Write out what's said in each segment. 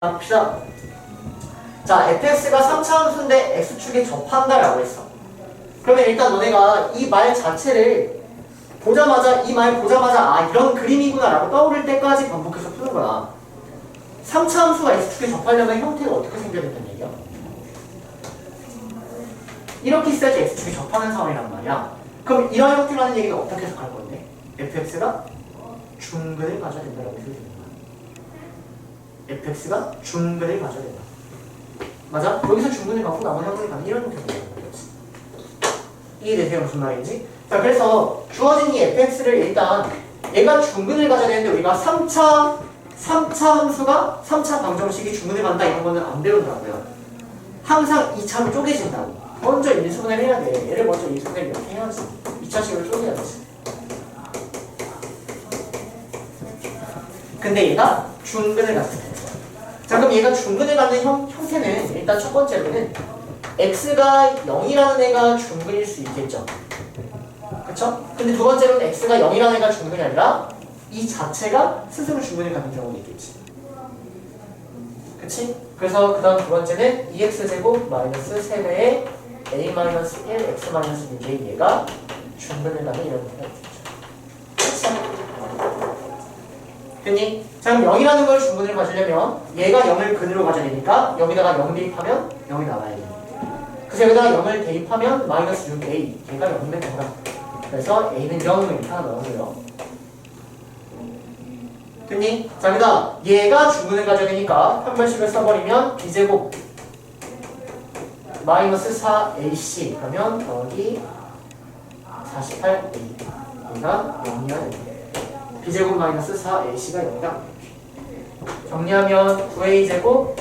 봅시다. 자, fx가 3차 함수인데 x축에 접한다라고 했어. 그러면 일단 너네가 이 말 자체를 보자마자 아 이런 그림이구나라고 떠오를 때까지 반복해서 푸는 거야. 3차 함수가 x축에 접하려면 형태가 어떻게 생겨야 된다는 얘기야? 이렇게 있어야지 x축에 접하는 상황이란 말이야. 그럼 이런 형태라는 얘기는 어떻게 해석할 건데? fx가 중근을 가져야 된다라고 해석되는 거야. fx가 중근을 가져야 된다. 맞아? 여기서 중근을 갖고 나머지 항문을 갖는 이런 형태가 되는 거지. 이해되세요? 무슨 말인지? 자, 그래서 주어진 이 fx를 일단 얘가 중근을 가져야 되는데 우리가 3차 함수가 3차 방정식이 중근을 간다 이런 거는 안 배우더라고요. 항상 2차로 쪼개진다고. 먼저 인수분해를 해야 돼. 얘를 먼저 인수분해를 이렇게 해야지. 2차식으로 쪼개야지. 근데 얘가 중근을 갖습니다. 자, 그럼 얘가 중근을 갖는 형태는 일단 첫 번째로는 x가 0이라는 애가 중근일 수 있겠죠. 그쵸? 근데 두 번째로는 x가 0이라는 애가 중근이 아니라 이 자체가 스스로 중근을 갖는 경우도 있겠지. 그치? 그래서 그 다음 두 번째는 2x제곱 마이너스 3배의 a-1 x-6의 얘가 중근을 갖는 이런 형태가 있겠죠. 그치? 됐니? 자, 그럼 0이라는 걸 중근을 가지려면 얘가 0을 근으로 가져야 되니까 여기다가 0 대입하면 0이 나와야 돼. 그래서 여기다가 0을 대입하면 마이너스 6a 얘가 0이면 된다. 그래서 a는 0을 이렇게 하나 넣어줘요. 됐니? 자, 그다음 얘가 중근을 가져야 되니까 편별식을 써버리면 b제곱 마이너스 4ac 그러면 더하기 48a 얘가 0이어야 돼. b제곱 마이너스 4ac가 0이다. 정리하면 9a제곱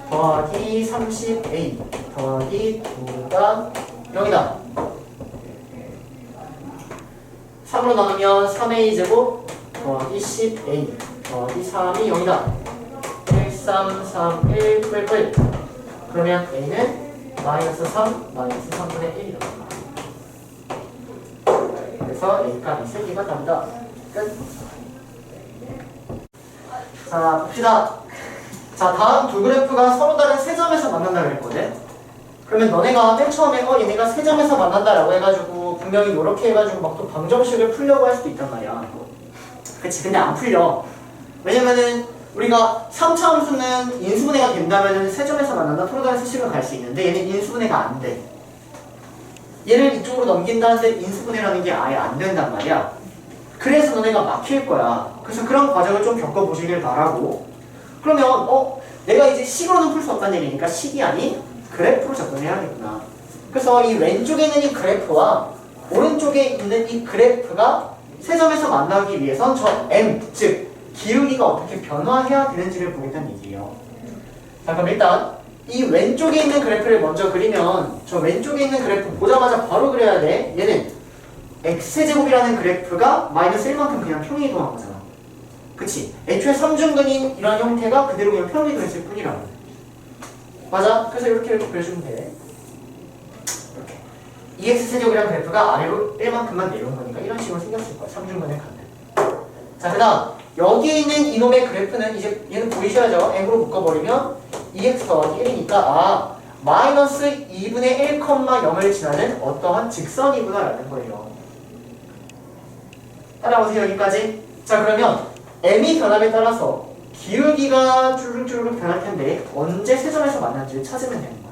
더하기 30a 더하기 2가 0이다. 3으로 나누면 3a제곱 더하기 10a 더하기 3이 0이다. 1, 3, 3, 1, 뿔뿔. 그러면 a는 마이너스 3, 마이너스 3분의 1이다. 그래서 a 값이 3개가 답이다. 끝. 자, 봅시다. 자, 다음 두 그래프가 서로 다른 세 점에서 만난다고 했거든. 그러면 너네가 맨 처음에 얘네가 세 점에서 만난다라고 해가지고 분명히 이렇게 해가지고 막 또 방정식을 풀려고 할 수도 있단 말이야. 그치? 근데 안 풀려. 왜냐면은 우리가 3차 함수는 인수분해가 된다면은 세 점에서 만난다 서로 다른 수식을 갈 수 있는데 얘는 인수분해가 안 돼. 얘를 이쪽으로 넘긴다는데 인수분해라는 게 아예 안 된단 말이야. 그래서 너네가 막힐 거야. 그래서 그런 과정을 좀 겪어보시길 바라고. 그러면 내가 이제 식으로는 풀 수 없다는 얘기니까 식이 아닌 그래프로 접근해야겠구나. 그래서 이 왼쪽에 있는 이 그래프와 오른쪽에 있는 이 그래프가 세 점에서 만나기 위해선 저 m, 즉 기울기가 어떻게 변화해야 되는지를 보겠다는 얘기예요. 자, 그럼 일단 이 왼쪽에 있는 그래프를 먼저 그리면 저 왼쪽에 있는 그래프 보자마자 바로 그려야 돼. 얘는 x제곱이라는 그래프가 마이너스 1만큼 그냥 평이동한 거잖아. 그치? 애초에 3중근인 이런 형태가 그대로 그냥 평이동했을 뿐이라고. 맞아? 그래서 이렇게 그려주면 돼. 이렇게 2x제곱이라는 그래프가 아래로 1만큼만 내려온 거니까 이런 식으로 생겼을 거야. 3중근을 갖는. 자, 그 다음 여기에 있는 이놈의 그래프는 이제 얘는 보이셔야죠. m으로 묶어버리면 2x 더하기 1이니까 마이너스 2분의 1,0을 지나는 어떠한 직선이구나 라는 거예요. 따라오세요. 여기까지. 자, 그러면 m이 변함에 따라서 기울기가 쭈르륵 변할 텐데 언제 세 점에서 만날지를 찾으면 되는 거야.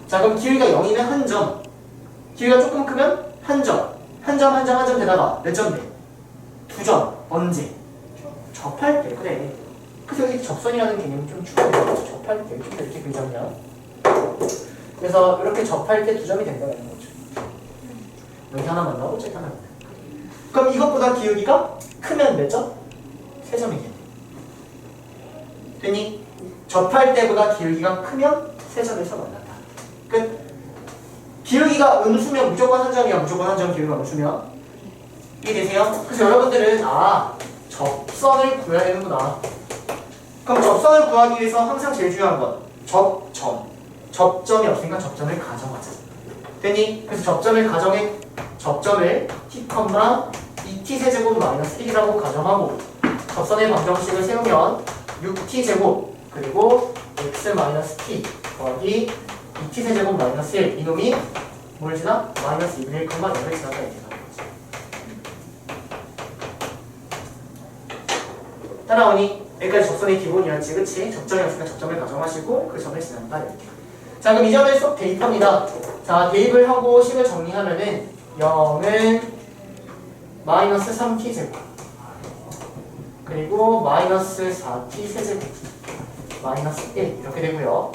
자, 그럼 기울기가 0이면 한 점, 기울기가 조금 크면 한 점, 한 점 되다가 몇 점 돼? 2점. 언제? 접할 때. 그래. 그래서 여기 접선이라는 개념이 좀 중요해요. 접할 때. 좀 이렇게 그리자면. 그래서 이렇게 접할 때 2점이 된다는 거죠. 여기 하나 만나고 저기 하나 만나고. 그럼 이것보다 기울기가 크면 몇 점? 3점이겠네. 됐니? 접할 때보다 기울기가 크면 3점에서 만난다. 끝. 기울기가 음수면 무조건 한 점이야. 무조건 한 점. 기울기가 음수면. 이해되세요? 그래서 여러분들은 접선을 구해야 되는구나. 그럼 접선을 구하기 위해서 항상 제일 중요한 건 접점. 접점이 없으니까 접점을 가정하자. 됐니? 그래서 접점을 t, 2t 세제곱 마이너스 1이라고 가정하고 접선의 방정식을 세우면 6t 제곱 그리고 x-t 더하기 2t 세제곱 마이너스 1 이놈이 뭘 지나? 마이너스 2분의 1,0을 지났다 이렇게 나온 거지. 따라오니 여기까지 접선의 기본이었지, 그치? 접점이었으니까 접점을 가정하시고 그 점을 지난다 이렇게. 자, 그럼 이 점을 쏙 대입합니다. 자, 대입을 하고 식을 정리하면은 0은 마이너스 3t 제곱 그리고 마이너스 4t 세제곱 마이너스 1 이렇게 되고요.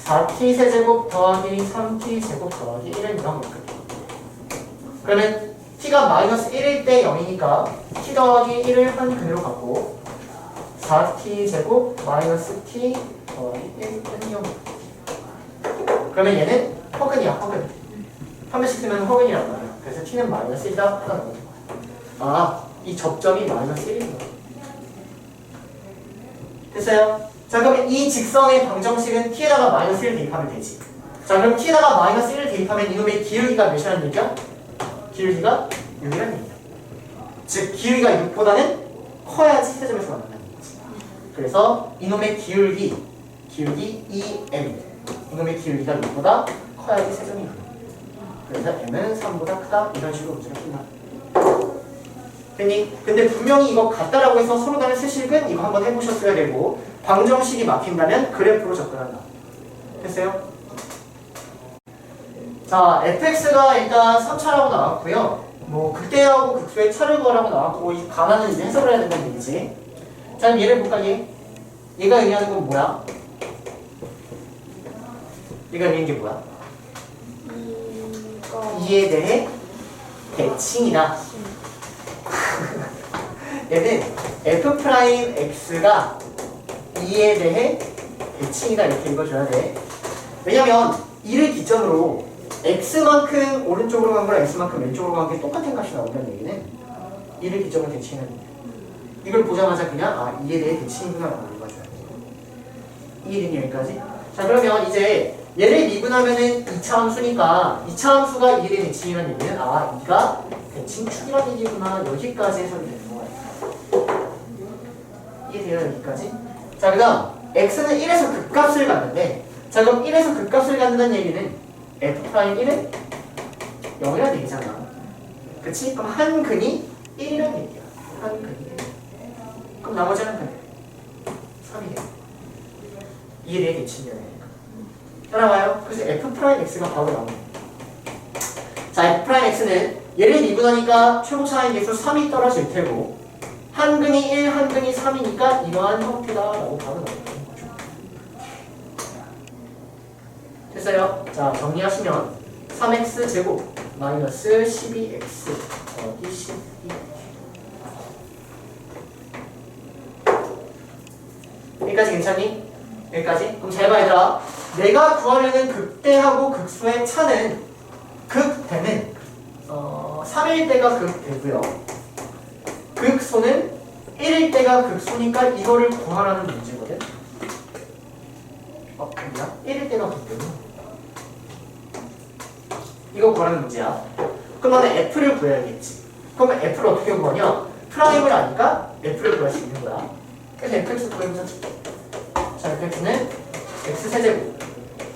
4t 세제곱 더하기 3t 제곱 더하기 1은 0 이렇게. 그러면 t가 마이너스 1일 때 0이니까 t 더하기 1을 한 근으로 갖고 4t 제곱 마이너스 t 더하기 1은 0. 그러면 얘는 허근이야, 허근. 한 번씩 쓰면 허근이란 말이야. 그래서 t는 마이너스 1이다 하나 넣는 거야. 아, 이 접점이 마이너스 1인 거야. 됐어요? 자, 그럼 이 직선의 방정식은 t에다가 마이너스 1 대입하면 되지. 자, 그럼 t에다가 마이너스 1을 대입하면 이놈의 기울기가 몇이라는 얘기야? 기울기가 6이라는 얘기야. 즉, 기울기가 6보다는 커야지 세점에서 만난다는 얘기지. 그래서 이놈의 기울기 2m. 이놈의 기울기가 6보다 커야지 세점이 나와. 그래서 m은 3보다 크다. 이런 식으로 문제가 끝나. 됐니? 근데 분명히 이거 같다라고 해서 서로 다른 세식은 이거 한번 해보셨어야 되고 방정식이 막힌다면 그래프로 접근한다. 됐어요? 자, fx가 일단 3차라고 나왔고요. 뭐 극대하고 극소의 차를 구하라고 나왔고 이 반환은 이제 해석을 해야 된다는 얘기지. 자, 그럼 얘를 볼까? 얘가 의미하는 건 뭐야? 얘가 의미하는 게 뭐야? 2에 대해 대칭이다. 얘는 f'x가 2에 대해 대칭이다 이렇게 읽어줘야 돼. 왜냐면 2를 기점으로 x만큼 오른쪽으로 간 거랑 x만큼 왼쪽으로 간 게 똑같은 값이 나온다는 얘기는 2를 기점으로 대칭하는 거야. 이걸 보자마자 그냥 아 2에 대해 대칭이구나 라고 읽어줘야 돼. 이해되니 여기까지? 자, 그러면 이제 얘를 미분하면은 2차 함수니까 2차 함수가 2에 대해 대칭이라는 얘기는 아 2가 대칭축이라는 얘기구나. 여기까지 해석이 되는 거야. 이해돼요 여기까지? 자, 그 다음 x는 1에서 극값을 갖는데 자, 그럼 1에서 극값을 갖는다는 얘기는 f'1은 0이라는 얘기잖아. 그치? 그럼 한 근이 1이라는 얘기야. 한 근이 1. 그럼 나머지 한 근 3이 돼. 2에 대해 대칭이야. 따라와요? 그래서 f'x가 바로 나오네. 자, f'x는 얘를 미분하니까 최고 차이 계수 3이 떨어질 테고 한 근이 1, 한 근이 3이니까 이러한 형태다라고 바로 나오는 거죠. 됐어요? 자, 정리하시면 3x 제곱 마이너스 12x 더하기 12 여기까지 괜찮니? 여기까지? 그럼 잘 봐 얘들아. 내가 구하려는 극대하고 극소의 차는 극대는 3일 때가 극대고요. 극소는 1일 때가 극소니까 이거를 구하라는 문제거든. 아니야? 1일 때가 극대고 이거 구하라는 문제야. 그럼 나는 f를 구해야겠지. 그러면 f를 어떻게 구하냐? 프라임을 아니까 f를 구할 수 있는 거야. 그래서 fx 구해보자. 자, fx는 x세제곱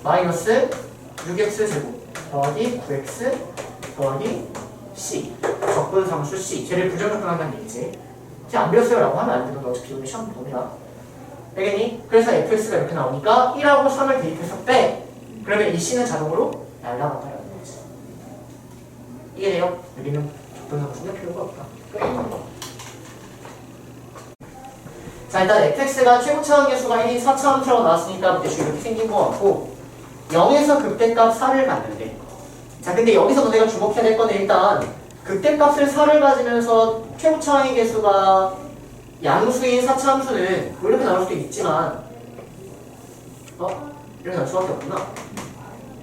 마이너스 6x제곱 더하기 9x 더하기 c 적분상수 c 쟤를 부정적분한다는 얘기지. 쟤 안 배웠어요 라고 하면 안 되는 거 어차피 오늘 시험 봅니다. 알겠니? 그래서 fx가 이렇게 나오니까 1하고 3을 대입해서 빼. 그러면 이 c는 자동으로 날라간다라는 거지. 이해돼요? 여기는 적분상수는 필요가 없다. 자, 일단 fx가 최고차원 계수가 1인 4차원처럼 나왔으니까 대충 이렇게 생긴 것 같고 0에서 극대값 4를 갖는데 자, 근데 여기서 너네가 주목해야 될 거는 일단 극대값을 4를 가지면서 최고차원의 계수가 양수인 4차 함수는 뭐 이렇게 나올 수도 있지만 이렇게 나올 수밖에 없구나.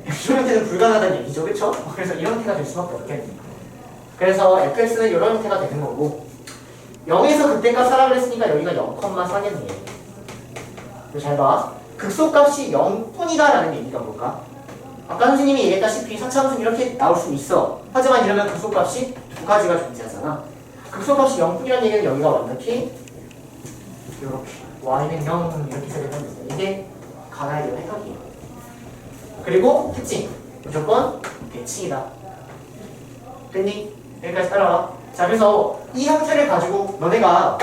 이런 형태는 불가능하다는 얘기죠, 그쵸? 그래서 이런 형태가 될 수밖에 없겠네. 그래서 fx는 이런 형태가 되는 거고 0에서 극대값 4라고 했으니까 여기가 0,4겠네. 잘 봐. 극소값이 0뿐이다 라는 얘기가 뭘까? 아까 선생님이 얘기했다시피 4차 함수는 이렇게 나올 수 있어. 하지만 이러면 극소값이 두 가지가 존재하잖아. 극소값이 0뿐이라는 얘기는 여기가 완벽히 이렇게 y는 0 이렇게 세야 된다는 이게 가나에 대한 해석이에요. 그리고 특징 무조건 대칭이다. 됐니? 여기까지 따라와. 자, 그래서 이 형태를 가지고 너네가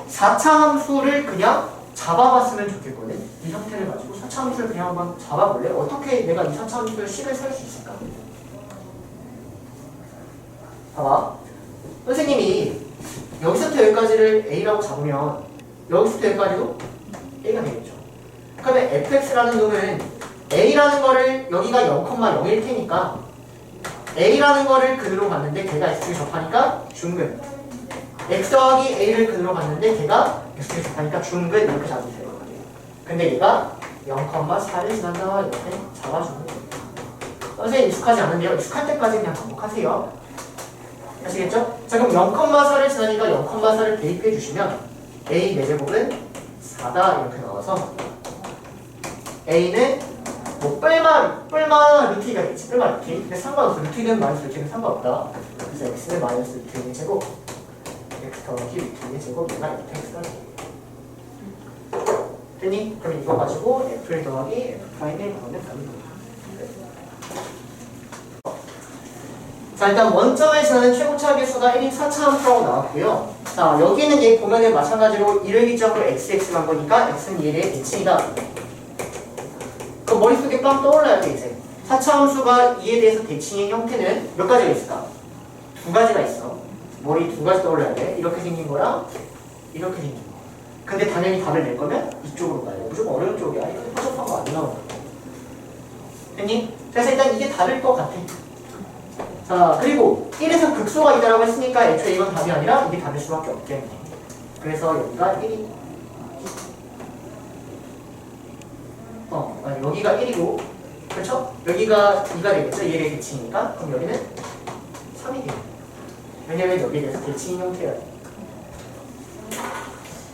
4차 함수를 그냥 잡아봤으면 좋겠거든. 이 형태를 가지고 4차 함수를 그냥 한번 잡아볼래? 어떻게 내가 이 4차 함수를 식을 살 수 있을까? 봐봐. 선생님이 여기서부터 여기까지를 A라고 잡으면 여기서부터 여기까지도 A가 되겠죠. 그러면 fx라는 놈은 A라는 거를 여기가 0,0일 테니까 A라는 거를 근으로 갔는데 걔가 X축에 접하니까 중근, X 더하기 A를 근으로 갔는데 걔가 X축에 접하니까 중근 이렇게 잡으면 되는 거예요. 근데 얘가 0,4를 지난다 이렇게 잡아주는 거예요. 선생님 익숙하지 않은데요. 익숙할 때까지 그냥 반복하세요. 아시겠죠? 자, 그럼 0,4를 지나니까 0,4를 대입해 주시면 A 4제곱은 4다 이렇게 나와서 A는 뭐 뿔마 루트 2가 있지. 뿔마 루트 2. 근데 상관없어. 루트 2는 마이너스 루트 2는 상관없다. 그래서 X는 마이너스 루트 2의 제곱, X 더하기 루트 2의 제곱, 얘가 Fx가 됐니? 그럼 이거 가지고 F를 더하기 F'을 그러면 답이 됩니다. 자, 일단 원점을 지나는 최고차 계수가 1인 4차 함수라고 나왔고요. 자, 여기는 얘 보면은 마찬가지로 1을 기점으로 xx만 보니까 x는 1의 대칭이다. 그 머릿속에 빡 떠올라야 돼, 이제. 4차 함수가 2에 대해서 대칭의 형태는 몇 가지가 있을까? 2가지가 있어. 머리 2가지 떠올라야 돼. 이렇게 생긴 거랑 이렇게 생긴 거. 근데 당연히 답을 낼 거면 이쪽으로 가야 돼. 무조건 어려운 쪽이야. 이렇게 허접한 거 안 나오는 거. 됐니? 그래서 일단 이게 답일 것 같아. 자, 그리고 1에서 극소가 있다라고 했으니까 애초에 이건 답이 아니라 이게 답일 수밖에 없겠네. 그래서 여기가 1이 여기가 1이고 그렇죠? 여기가 2가 되겠죠? 얘의 대칭이니까. 그럼 여기는 3이 되겠네. 왜냐면 여기에 대해서 대칭인 형태야.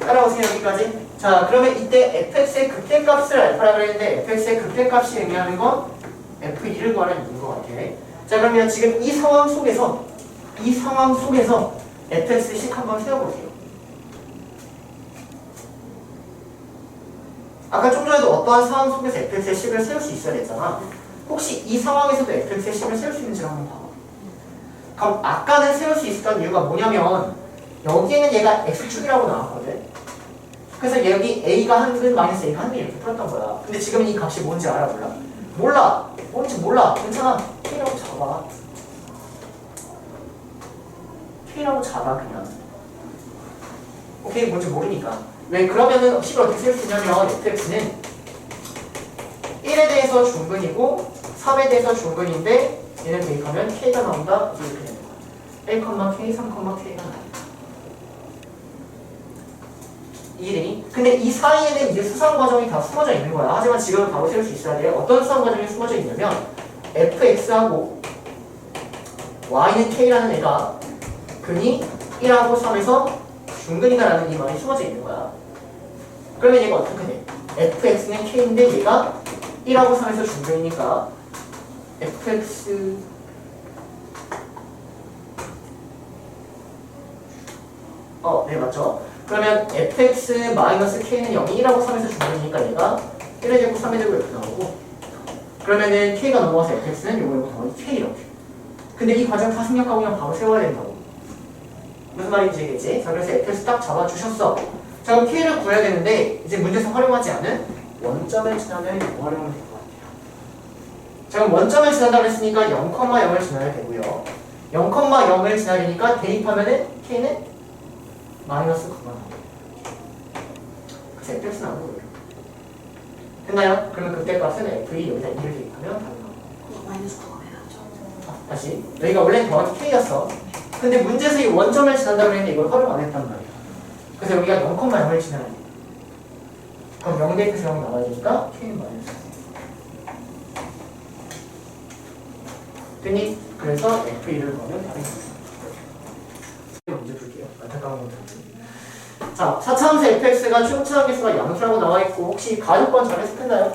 따라오세요, 여기까지. 자, 그러면 이때 fx의 극대값을 알파라고 그랬는데 fx의 극대값이 의미하는 건 f2를 구하는 얘기인 것 같아. 자, 그러면 지금 이 상황 속에서 fx식 한번 세워보세요. 아까 좀 전에도 어떠한 상황 속에서 fx의 식을 세울 수 있어야 됐잖아. 혹시 이 상황에서도 fx의 식을 세울 수 있는지 한번 봐봐. 그럼 아까는 세울 수 있었던 이유가 뭐냐면 여기에는 얘가 x축이라고 나왔거든. 그래서 여기 a가 한근 마이너스 a가 한근 이렇게 풀었던 거야. 근데 지금 이 값이 뭔지 알아? 몰라. 뭔지 몰라. 괜찮아. k라고 잡아. k라고 잡아 그냥. 오케이, 뭔지 모르니까. 왜? 그러면은 식을 어떻게 세울 수 있냐면 fx는 1에 대해서 중근이고 3에 대해서 중근인데 얘는 대입하면 k가 나온다. 이렇게 되는 거야. 1, k, 3, k가 나와. 1이. 근데 이 사이에는 이제 수상 과정이 다 숨어져 있는 거야. 하지만 지금은 바로 세울 수 있어야 돼요. 어떤 수상 과정이 숨어져 있냐면 fx하고 y는 k라는 애가 근이 1하고 3에서 중근이다라는 이 말이 숨어져 있는 거야. 그러면 얘가 어떻게 돼? fx는 k인데 얘가 1하고 3에서 중근이니까 fx 네, 맞죠? 그러면 fx-k는 0이 1하고 3에서 중근이니까 얘가 1의 제곱 3의 제곱 이렇게 나오고, 그러면은 k가 넘어가서 fx는 요거 더하기 k 이렇게. 근데 이 과정 다 생략하고 그냥 바로 세워야 된다고. 무슨 말인지 알겠지? 자, 그래서 fx 딱 잡아주셨어. 자, 그럼 k를 구해야 되는데 이제 문제에서 활용하지 않은 원점을 지나면 이거 활용하면 될 것 같아요. 자, 그럼 원점을 지난다고 했으니까 0,0을 지나야 되고요. 0,0을 지나려니까 대입하면은 k는 마이너스 9가 나와요. 그래서 fx 나오는 거예요. 됐나요? 그러면 그때 값은 f2 여기다 2를 대입하면 답이 나와요. 마이너스 9가 왜 나죠? 다시. 여기가 원래 더하기 k였어. 근데 문제에서 이 원점을 지난다고 했는데 이걸 활용 안 했단 말이야. 그래서 여기가 0,0을 지나야 돼. 그럼 0 대입해서 0 나와야 되니까 k는 마이너스. 됐니? 그래서 f2를 넣으면 답이 나와요. 문제 풀게요. 안타까운 건 들고. 자, 4차함수 fx가 최고차항 계수가 양수라고 나와있고 혹시 가족권 잘 해석했나요?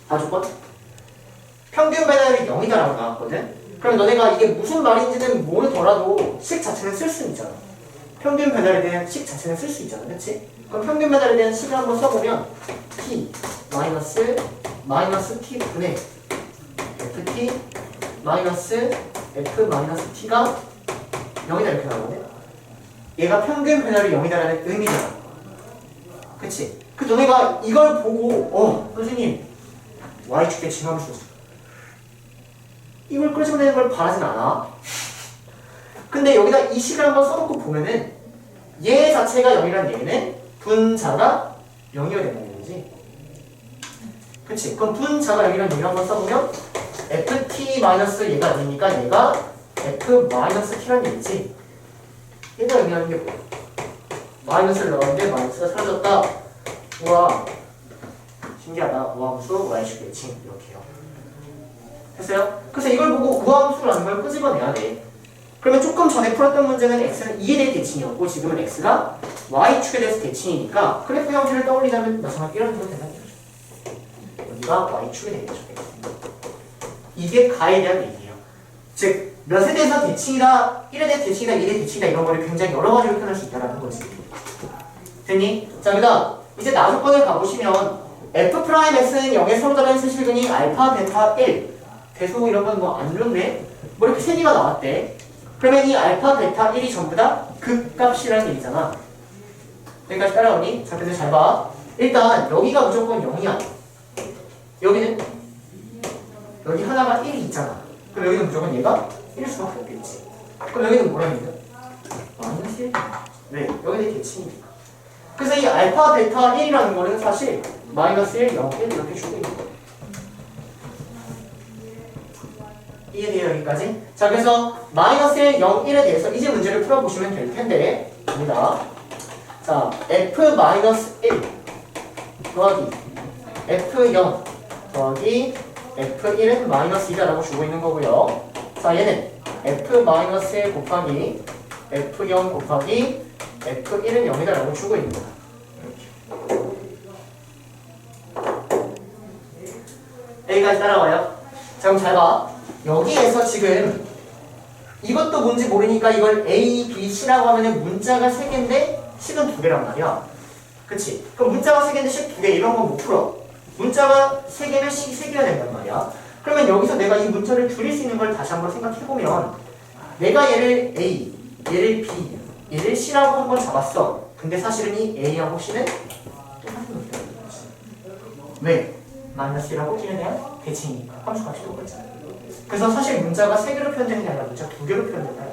가족권? 평균 배달이 0이다라고 나왔거든? 그럼 너네가 이게 무슨 말인지는 모르더라도 식 자체는 쓸 수는 있잖아. 평균 배달에 대한 식 자체는 쓸 수 있잖아, 그치? 그럼 평균 배달에 대한 식을 한번 써보면 t 마이너스 t 분의 ft 마이너스 f 마이너스 t가 0이다 이렇게 나오네. 얘가 평균 배달이 0이다라는 의미잖아, 그치? 그 너네가 이걸 보고 선생님 y축의 진함수 이걸 끄집어내는 걸 바라진 않아. 근데 여기다 이 식을 한번 써놓고 보면은 얘 자체가 0이란 얘기는 분자가 0이어야 된다는 얘기지. 그치? 그럼 분자가 0이란 얘기를 한번 써보면 ft 마이너스 얘가 아니니까 얘가 f 마이너스 t란 얘기지. 얘가 의미하는 게 뭐야? 마이너스를 넣었는데 마이너스가 사라졌다. 우와 신기하다. 우함수 y축 대칭 이렇게요. 됐어요? 그래서 이걸 보고 우함수라는 걸 끄집어내야 돼. 그러면 조금 전에 풀었던 문제는 x는 2에 대해 대칭이었고 지금은 x가 y축에 대해서 대칭이니까 그래프 형태를 떠올리자면 마지막에 이런 식으로 된다는 거죠. 여기가 y축에 대해서 이게 가에 대한 얘기예요. 즉 몇에 대해서 대칭이다, 1에 대해 대칭이다, 2에 대해 대칭이다 이런 거를 굉장히 여러 가지로 표현할 수 있다는 거지. 됐니? 자 그다음 이제 나조건을 가보시면 f'x는 0에 서로 다른 수식은이 알파, 베타, 1 대소 이런 건 뭐 안 좋네? 뭐 이렇게 세 개가 나왔대. 그러면 이 알파, 베타, 1이 전부 다 극값이라는 얘기잖아. 여기까지 따라오니? 자 근데 잘 봐. 일단 여기가 무조건 0이야. 여기는 여기 하나가 1이 있잖아. 그럼 여기는 무조건 얘가 1일 수밖에 없겠지. 그럼 여기는 뭐라는 거야? 마이너스 1. 왜? 여기는 대칭이니까. 그래서 이 알파, 베타, 1이라는 거는 사실 마이너스 1, 0, 1 이렇게 주고 있는 거야. 이해돼요 여기까지? 자 그래서 마이너스 1, 0, 1에 대해서 이제 문제를 풀어보시면 될 텐데 갑니다. 자 f 마이너스 1 더하기 f0 더하기 f1은 마이너스 2다라고 주고 있는 거고요. 자 얘는 f 마이너스 1 곱하기 f0 곱하기 f1은 0이다라고 주고 있는 거야. 여기까지 따라와요. 자 그럼 잘 봐. 여기에서 지금 이것도 뭔지 모르니까 이걸 A, B, C라고 하면은 문자가 3개인데 식은 2개란 말이야. 그치? 그럼 문자가 3개인데 식 2개 이런 건 못 풀어. 문자가 3개면 식이 3개가 된단 말이야. 그러면 여기서 내가 이 문자를 줄일 수 있는 걸 다시 한번 생각해보면 내가 얘를 A, 얘를 B, 얘를 C라고 한번 잡았어. 근데 사실은 이 A하고 C는 똑같은 놈이라는 거지. 왜? 마이너스 1하고 T에 대한 대칭이니까 함수값이 똑같잖아. 그래서 사실 문자가 3개로 표현되는 게 아니라 문자 2개로 표현된다.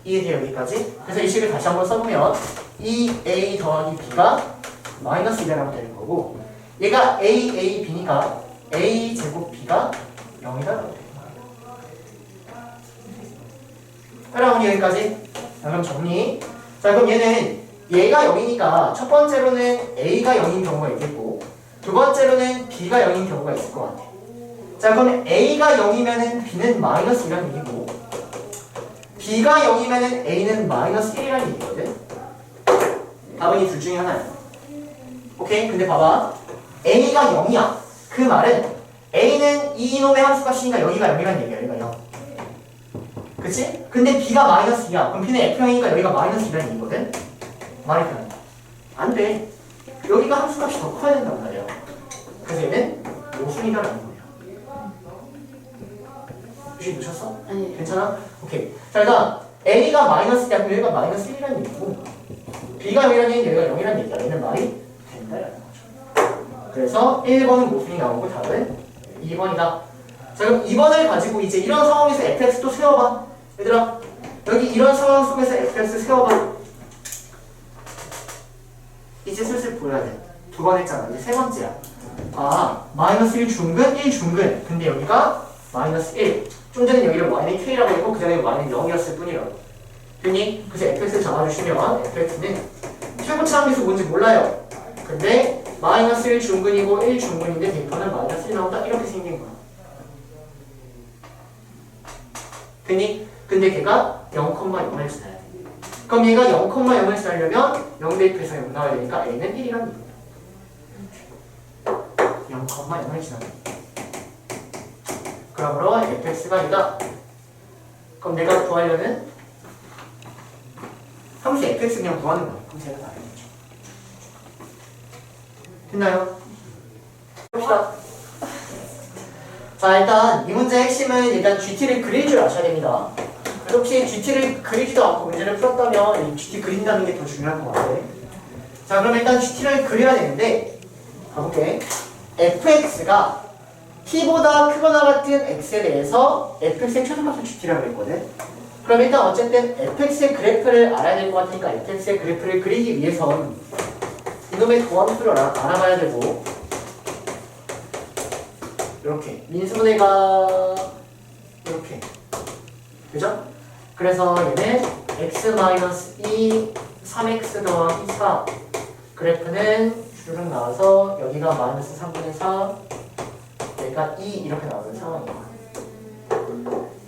이해돼요 여기까지? 그래서 이 식을 다시 한번 써보면 이 A 더하기 B가 마이너스 2라고 되는 거고 얘가 A, B니까 A 제곱 B가 0이라고 되는 거야. 따라오니 여기까지? 자 그럼 정리. 자 그럼 얘는 얘가 0이니까 첫 번째로는 A가 0인 경우가 있겠고 두 번째로는 B가 0인 경우가 있을 것 같아. 자 그럼 A가 0이면은 B는 마이너스 2라는 얘기고 B가 0이면은 A는 마이너스 1이라는 얘기거든. 답은 이 둘 중에 하나야. 오케이? 근데 봐봐. A가 0이야. 그 말은 A는 이놈의 함수값이니까 여기가 0이라는 얘기야. 여기가 0. 그치? 근데 B가 마이너스 2야. 그럼 B는 F형이니까 여기가 마이너스 2라는 얘기거든. 말이 편해. 안 돼. 여기가 함수값이 더 커야 된단 말이야. 그래서 얘는 모순이다라는 거야. 혹시 놓쳤어? 아니 괜찮아? 오케이. 자, 일단 A가 마이너스 1이야. 그럼 여기가 마이너스 1이라는 얘기고 B가 0이라는 얘기는 여기가 0이라는 얘기야. 얘는 말이 된다라는 거죠. 그래서 1번은 모순이 나오고 답은 2번이다. 자, 그럼 2번을 가지고 이제 이런 상황에서 fx도 세워봐. 얘들아, 여기 이런 상황 속에서 fx 세워봐. 이제 슬슬 보여야 돼. 2번 했잖아. 이제 세 번째야. 아, 마이너스 1 중근, 1 중근. 근데 여기가 마이너스 1. 좀 전에 여기를 y는 k라고 했고 그 전에 y는 0이었을 뿐이라고. 됐니? 그래서 fx를 잡아주시면 fx는 최고치 함수 뭔지 몰라요. 근데 마이너스 1 중근이고 1 중근인데 대표는 마이너스 1 나온다. 이렇게 생긴 거야. 됐니? 근데 걔가 0,0을 지나야 돼. 그럼 얘가 0,0을 지나려면 0 대입해서 0 나와야 되니까 a는 1이라는 얘기야. 0,0을 지나야 돼. 그러므로 fx가 2다. 그럼 내가 구하려는 함수 fx 그냥 구하는 거야. 그럼 제가 다 알겠죠. 됐나요? 봅시다. 자, 일단 이 문제의 핵심은 일단 GT를 그릴 줄 아셔야 됩니다. 그래서 혹시 GT를 그리지도 않고 문제를 풀었다면 이 GT 그린다는 게 더 중요할 것 같아. 자, 그럼 일단 GT를 그려야 되는데 가볼게. fx가 t보다 크거나 같은 x에 대해서 fx의 최소값을 GT라고 했거든. 그럼 일단 어쨌든 fx의 그래프를 알아야 될 것 같으니까 fx의 그래프를 그리기 위해선 이놈의 도함수를 알아봐야 되고, 이렇게 민수분해가 이렇게 그죠? 그래서 얘는 x-2 3x 더하기 4 그래프는 주르륵 나와서 여기가 마이너스 3분의 4 여기가 2 이렇게 나오는 상황이야.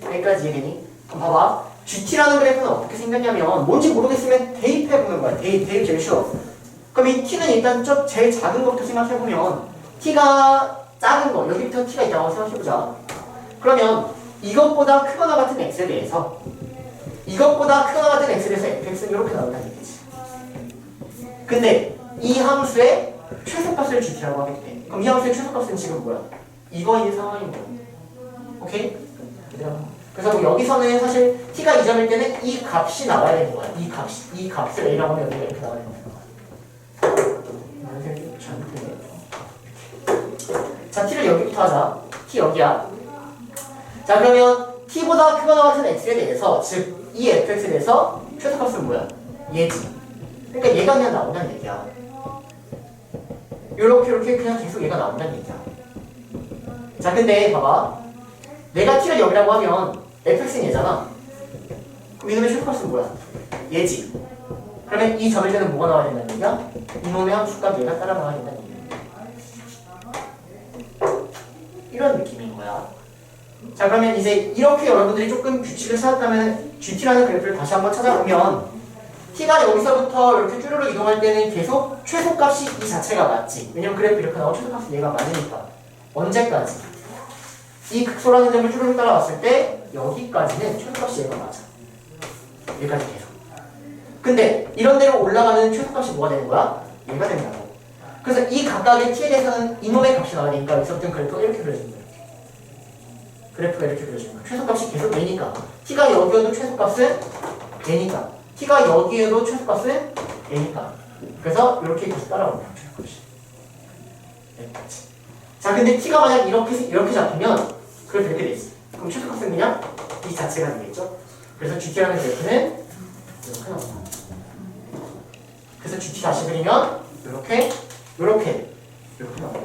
여기까지 이해되니? 그럼 봐봐, GT라는 그래프는 어떻게 생겼냐면 뭔지 모르겠으면 대입해보는 거야. 대입 제일 쉬워. 그럼 이 t는 일단 제일 작은 것부터 생각해보면 t가 작은 거, 여기부터 t가 있다고 생각해보자. 그러면 이것보다 크거나 같은 x에 대해서 이것보다 크거나 같은 x에 대해서 fx는 이렇게 나온다는 얘기지. 근데 이 함수의 최소값을 GT라고 하게 돼. 그럼 이 함수의 최소값은 지금 뭐야? 이거인 상황인 거야. 오케이? 그래서 뭐 여기서는 사실 t가 2점일 때는 이 값이 나와야 되는 거야. 이 값을 a라고 하면 여기가 이렇게 나와야 되는 거야. 자, t를 여기부터 하자. t 여기야. 자, 그러면 t보다 크거나 같은 x에 대해서, 즉 이 fx에 대해서 최소값은 뭐야? 얘지. 그러니까 얘가 그냥 나온다는 얘기야. 이렇게 그냥 계속 얘가 나온다는 얘기야. 자, 근데 봐봐, 내가 t를 여기라고 하면 fx는 얘잖아. 그럼 이놈의 최소값은 뭐야? 얘지. 그러면 이 점일 때는 뭐가 나와야 된다는 얘기야? 이놈의 함수값 얘가 따라 나와야 된다는 얘기야. 이런 느낌인 거야. 자, 그러면 이제 이렇게 여러분들이 조금 규칙을 찾았다면 GT라는 그래프를 다시 한번 찾아보면 t가 여기서부터 이렇게 쭈르륵 이동할 때는 계속 최소값이 이 자체가 맞지. 왜냐면 그래프 이렇게 나오고 최소값이 얘가 맞으니까. 언제까지? 이 극소라는 점을 쭈르륵 따라왔을 때 여기까지는 최소값이 얘가 맞아. 여기까지 계속. 근데 이런 데로 올라가는 최소값이 뭐가 되는 거야? 얘가 된다고. 그래서 이 각각의 t에 대해서는 이놈의 값이 나와야 되니까 여기서부터 그래프가 이렇게 그려지는 거야. 그래프가 이렇게 그려지는 거야. 최소값이 계속 얘니까. t가 여기여도 최소값은 얘니까. t가 여기에도 최소값은 얘니까. 그래서 이렇게 계속 따라오는 거야. 최소값이. 여기까지. 자, 근데 t가 만약 이렇게 잡히면 그래프 이렇게 돼 있어. 그럼 최소값은 그냥 이 자체가 되겠죠. 그래서 GT라는 그래프는 이렇게 나온다. 그래서 GT 다시 그리면 이렇게 나온다.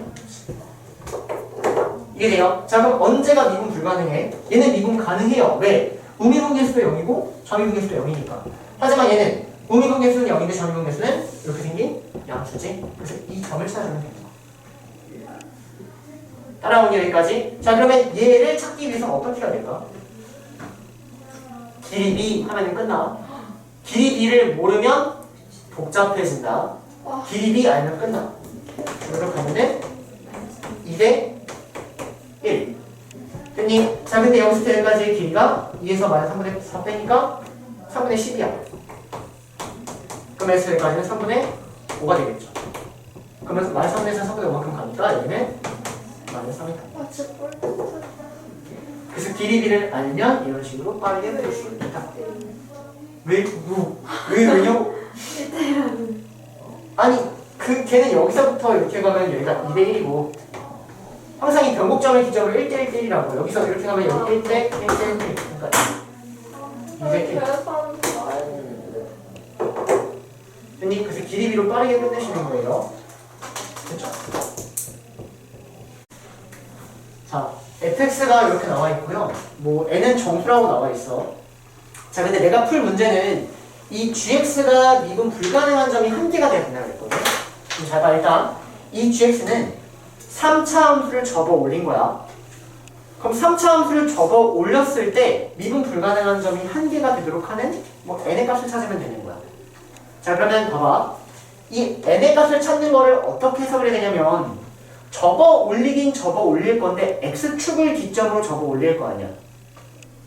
이해돼요? 자, 그럼 언제가 미분 불가능해? 얘는 미분 가능해요. 왜? 우미분 개수도 0이고 점미분 개수도 0이니까. 하지만 얘는 우미분 개수는 0인데 점미분 개수는 이렇게 생긴 양수지. 그래서 이 점을 찾아주면 됩니다. 따라오니 여기까지. 자, 그러면 얘를 찾기 위해서는 어떻게 해야 될까? 길이 b 하면 끝나. 길이 b를 모르면 복잡해진다. 길이 b 알면 끝나. 이렇게 하면은 2대 1. 됐니? 자, 근데 여기서 여기까지의 길이가 2에서 마이너스 3분의 4 빼니까 3분의 10이야. 그럼 여기서 여기까지는 3분의 5가 되겠죠. 그러면서 마이너스 3분의 4, 3분의 5만큼 가니까 여기는 마이너스 3이 다. 그래서 길이 b를 알면 이런 식으로 빠르게 풀 수 있다. 왜요? 아니, 걔는 여기서부터 이렇게 가면 여기가 2대 1이고 항상 이 변곡점을 기점으로 1대 1대1이라고. 여기서 이렇게 가면 여기 1대 1대 1. 그러니까 2대 1. 됐니? 그래서 길이 b로 빠르게 끝내시는 거예요. 됐죠? 자, fx가 이렇게 나와 있고요. 뭐 n은 정수라고 나와 있어. 자, 근데 내가 풀 문제는 이 gx가 미분 불가능한 점이 한 개가 돼야 된다고 했거든. 그럼 잘 봐. 일단 이 gx는 3차 함수를 접어 올린 거야. 그럼 3차 함수를 접어 올렸을 때 미분 불가능한 점이 한 개가 되도록 하는 뭐 n의 값을 찾으면 되는 거야. 자, 그러면 봐봐. 이 n의 값을 찾는 거를 어떻게 해석을 해야 되냐면 접어 올리긴 접어 올릴 건데 x축을 기점으로 접어 올릴 거 아니야.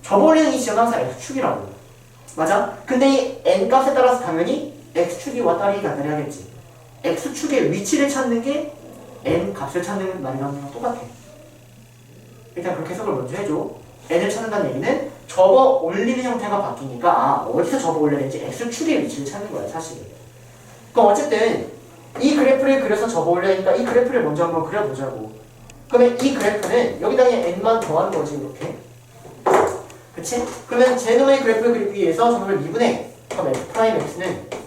접어 올리는 이 지점은 항상 x축이라고. 맞아? 근데 이 n 값에 따라서 당연히 x축이 왔다리 갔다리 하겠지. x축의 위치를 찾는 게 n 값을 찾는 말이랑 똑같아. 일단 그렇게 해석을 먼저 해줘. n을 찾는다는 얘기는 접어 올리는 형태가 바뀌니까 어디서 접어 올려야 되는지 x축의 위치를 찾는 거야 사실은. 그럼 어쨌든 이 그래프를 그려서 접어 올려니까 이 그래프를 먼저 한번 그려보자고. 그러면 이 그래프는 여기다가 n만 더한 거지 이렇게. 그치? 그러면 제놈의 그래프를 그리기 위해서 저놈을 미분해. 그럼 f'x는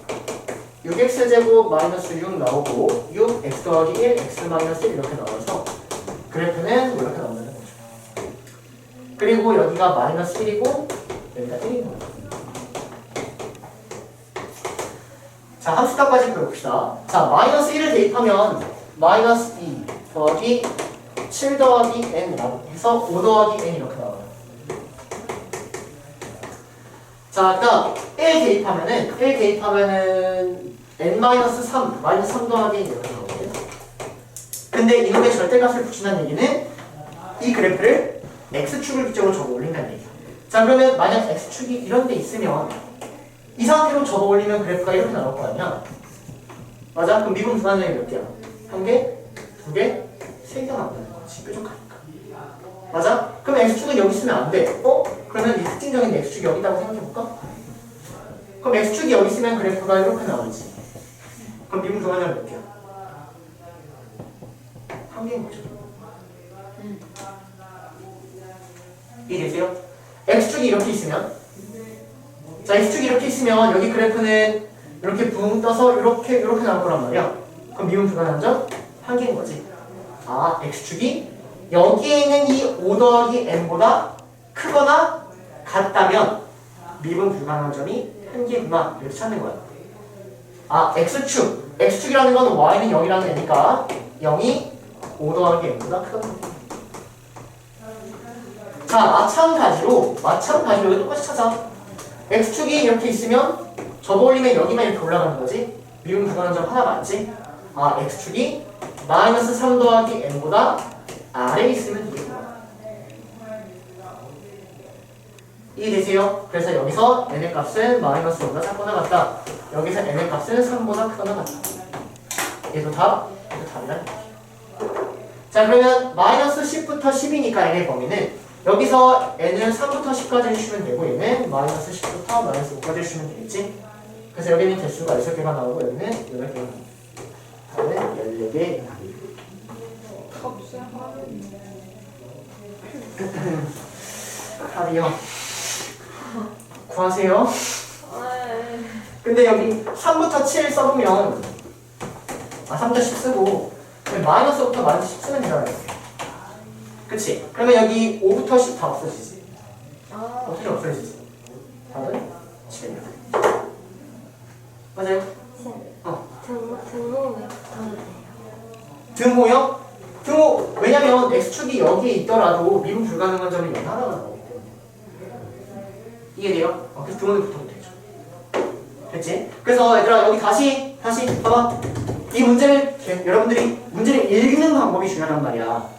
6x제곱 마이너스 6 나오고 6x 더하기 1 x 마이너스 1 이렇게 나와서 그래프는 이렇게 나온다는 거죠. 그리고 여기가 마이너스 1이고 여기가 1인 거죠. 자, 함수값까지 그려봅시다. 자, 마이너스 1을 대입하면 마이너스 2 더하기 7 더하기 n이라고 해서 5 더하기 n 이렇게 나와요. 자, 그러니까 1 대입하면은 n-3, 마이너스 3 더하기 n 이렇게 나오거든요. 근데 이놈의 절대값을 붙인다는 얘기는 이 그래프를 x축을 기점으로 적어 올린다는 얘기야. 자, 그러면 만약 x축이 이런 데 있으면 이 상태로 접어 올리면 그래프가 이렇게 나올 거 아니야? 맞아? 그럼 미분 불안정이 몇 개야? 1개, 2개, 3개가 나온다는 거지. 뾰족하니까. 맞아? 그럼 x축은 여기 있으면 안 돼. 그러면 이 특징적인 x축이 여기다고 생각해볼까? 그럼 x축이 여기 있으면 그래프가 이렇게 나오지. 그럼 미분 불안정이 몇 개야? 1개인 거죠. 이해되세요? x축이 이렇게 있으면 자, x축이 이렇게 있으면 여기 그래프는 이렇게 붕 떠서 이렇게 나올 거란 말이야. 그럼 미분 불가능하죠? 1개인 거지. x축이 여기에 있는 이 5 더하기 n보다 크거나 같다면 미분 불가능한 점이 1개구나 이렇게 찾는 거야. x축이라는 건 y는 0이라는 애니까 0이 5 더하기 n보다 크거나. 자, 마찬가지로 여기 똑같이 찾아. x축이 이렇게 있으면 접어 올리면 여기만 이렇게 올라가는 거지. 미분 불가능한 점 하나 맞지? x축이 마이너스 3 더하기 n보다 아래에 있으면 되겠구나. 이해되세요? 그래서 여기서 n의 값은 마이너스 5보다 작거나 같다. 여기서 n의 값은 3보다 크거나 같다. 얘도 답이라는 얘기예요. 자, 그러면 마이너스 10부터 10이니까 n의 범위는 여기서 n을 3부터 10까지 해주시면 되고 얘는 마이너스 10부터 마이너스 5까지 해주시면 되겠지? 그래서 여기는 개수가 6개가 나오고 여기는 8개가 나오고 답은 14개 답이요. 구하세요. 근데 여기 3부터 7 써보면 3부터 10 쓰고 마이너스부터 마이너스 10 쓰면 되잖아요. 그치? 그러면 여기 5부터 10 다 없어지지. 어떻게 없어지지? 답은 7이야. 맞아요? 등호 왜 붙어도 돼요? 등호요? 등호 왜냐면 x축이 여기에 있더라도 미분 불가능한 점이 여기 하나가 나오기 때문에. 이해돼요? 그래서 등호는 붙어도 되죠. 됐지? 그래서 얘들아 여기 다시 봐봐. 이 문제를 여러분들이 문제를 읽는 방법이 중요하단 말이야.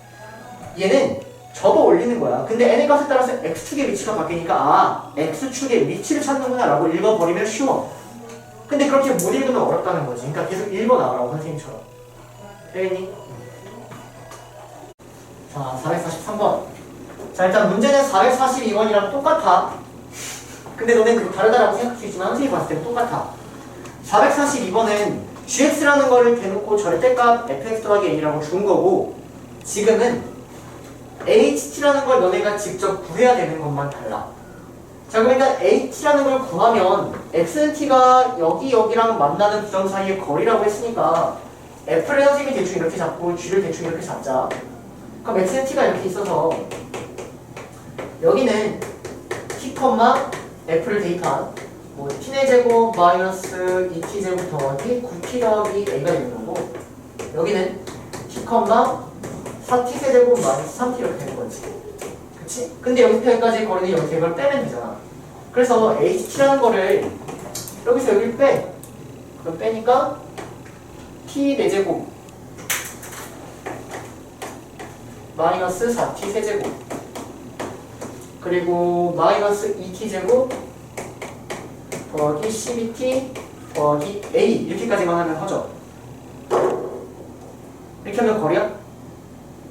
얘는 접어 올리는 거야. 근데 n의 값에 따라서 x축의 위치가 바뀌니까 x축의 위치를 찾는구나 라고 읽어버리면 쉬워. 근데 그렇게 못 읽으면 어렵다는 거지. 그러니까 계속 읽어나가라고 선생님처럼. 되겠니? 자, 443번. 자, 일단 문제는 442번이랑 똑같아. 근데 너네 다르다라고 생각할 수 있지만 선생님이 봤을 때 똑같아. 442번은 gx라는 거를 대놓고 절대값 fx 더하기 n이라고 준 거고 지금은 ht라는 걸 너네가 직접 구해야 되는 것만 달라. 자, 그러니까 h라는 걸 구하면 xnt가 여기랑 만나는 부정 사이의 거리라고 했으니까 f를 선생님이 대충 이렇게 잡고 g를 대충 이렇게 잡자. 그럼 xnt가 이렇게 있어서 여기는 t, f를 대입한 t의 제곱 마이너스 2t 제곱 더하기 9t 더하기 a가 되는 거고 여기는 t, 4t 세제곱 마이너스 3t 이렇게 되는 거지. 그치? 근데 여기서 여기까지 거리는 여기서 이걸 빼면 되잖아. 그래서 ht라는 거를 여기서 여기를 빼. 그럼 빼니까 t 4제곱 마이너스 4t 세제곱 그리고 마이너스 2t 제곱 더하기 12t 더하기 a 이렇게까지만 하면 허죠. 이렇게 하면 거리야?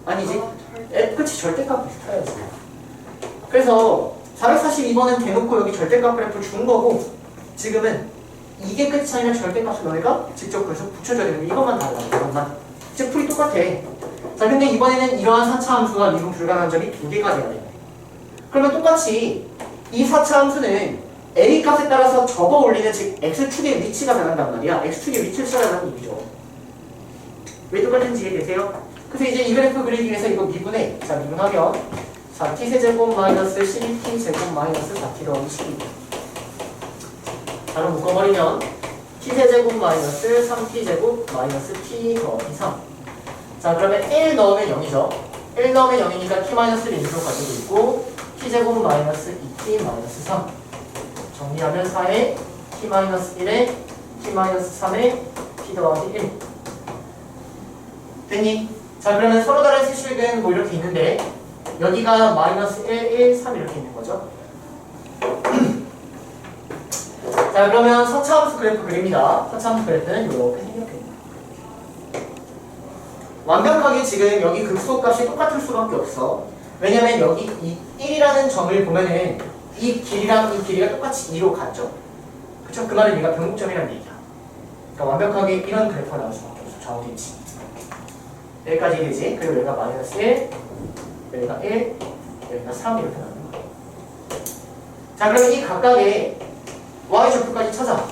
아니지. F끝이 절대값 비슷해야지. 그래서 442번은 대놓고 여기 절대값 그래프 준 거고 지금은 이게 끝이 아니라 절대값을 너네가 직접 그래서 붙여줘야 되는데 이것만 달라. 이것만. 이제 풀이 똑같아. 자 근데 이번에는 이러한 4차 함수가 미분 불가능한 점이 2개가 돼야 돼. 그러면 똑같이 이 4차 함수는 a 값에 따라서 접어 올리는 즉 x축의 위치가 변한단 말이야. x축의 위치를 찾아가는 얘기죠. 왜 똑같은지 이해되세요? 그래서 이제 이 그래프 그리기 위해서 이거 미분해. 자 미분하면 4t세제곱 마이너스 12t제곱 마이너스 4t 더하기 12. 바로 묶어버리면 t세제곱 마이너스 3t제곱 마이너스 t 더하기 3. 자 그러면 1 넣으면 0이죠. 1 넣으면 0이니까 t-1을 인수로 가지고 있고 t제곱 마이너스 2t 마이너스 3. 정리하면 4에 t-1에 t-3에 t 더하기 1. 됐니? 자 그러면 서로 다른 수식은 뭐 이렇게 있는데 여기가 마이너스 1, 1, 3 이렇게 있는 거죠. 자 그러면 서차함수 그래프 그립니다. 서차함수 그래프는 이렇게 생겼겠네요. 완벽하게 지금 여기 극소값이 똑같을 수밖에 없어. 왜냐면 여기 이 1이라는 점을 보면은 이 길이랑 이 길이가 똑같이 2로 같죠. 그쵸? 그 말은 얘가 변곡점이라는 얘기야. 그러니까 완벽하게 이런 그래프가 나올 수밖에 없어. 좌우 위치. 여기까지 되지. 그리고 여기가 마이너스 1, 여기가 1, 여기가 3 이렇게 나오는 거야. 자 그러면 이 각각의 y좌표까지 찾아.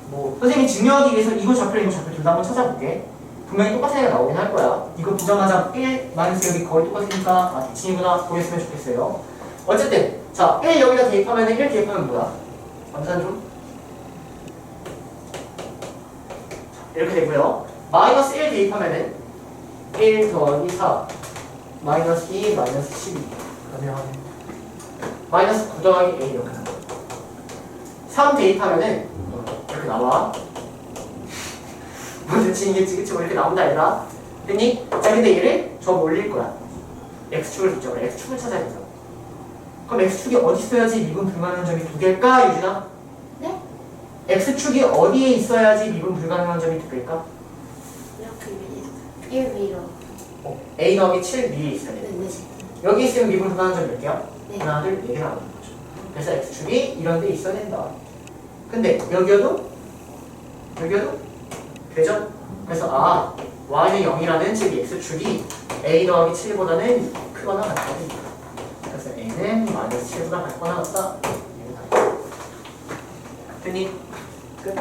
뭐 선생님이 증명하기 위해서 이거 좌표 이거 좌표 둘 다 한번 찾아볼게. 분명히 똑같은 애가 나오긴 할 거야. 이거 부정하자 1 마이너스 여기 거의 똑같으니까 아 대칭이구나 보였으면 좋겠어요. 어쨌든 자 1 여기다 대입하면 1 대입하면 뭐야? 암산 좀 이렇게 되고요. 마이너스 1 대입하면은 1 더하기 4 마이너스 2 마이너스 12 그러면 마이너스 9 더하기 A 이렇게 나와. 3 대입하면은 이렇게 나와. 뭐 대칭이겠지 그치? 뭐 이렇게 나온다 얘들아. 됐니? 자 근데 얘를 저 올릴 거야. X축을 붙여. X축을 찾아야 된다. 그럼 X축이 어디 있어야지 미분 불가능한 점이 2개일까 유진아? 네? X축이 어디에 있어야지 미분 불가능한 점이 2개일까? 이렇게 1 위로. A 더하기 7 위에 있어야 돼. 네. 여기 있으면 미분 불가능한 점이 몇 개야? 네. 하나, 둘, 4개 나오는 거죠. 그래서 X축이 이런 데 있어야 된다. 근데 여기여도? 여기여도? 되죠? 그래서 아, Y는 0이라는 즉 X축이 A 더하기 7보다는 크거나 같다. 그래서 A는 마이너스 7보다 같거나 같다. 됐니? 끝.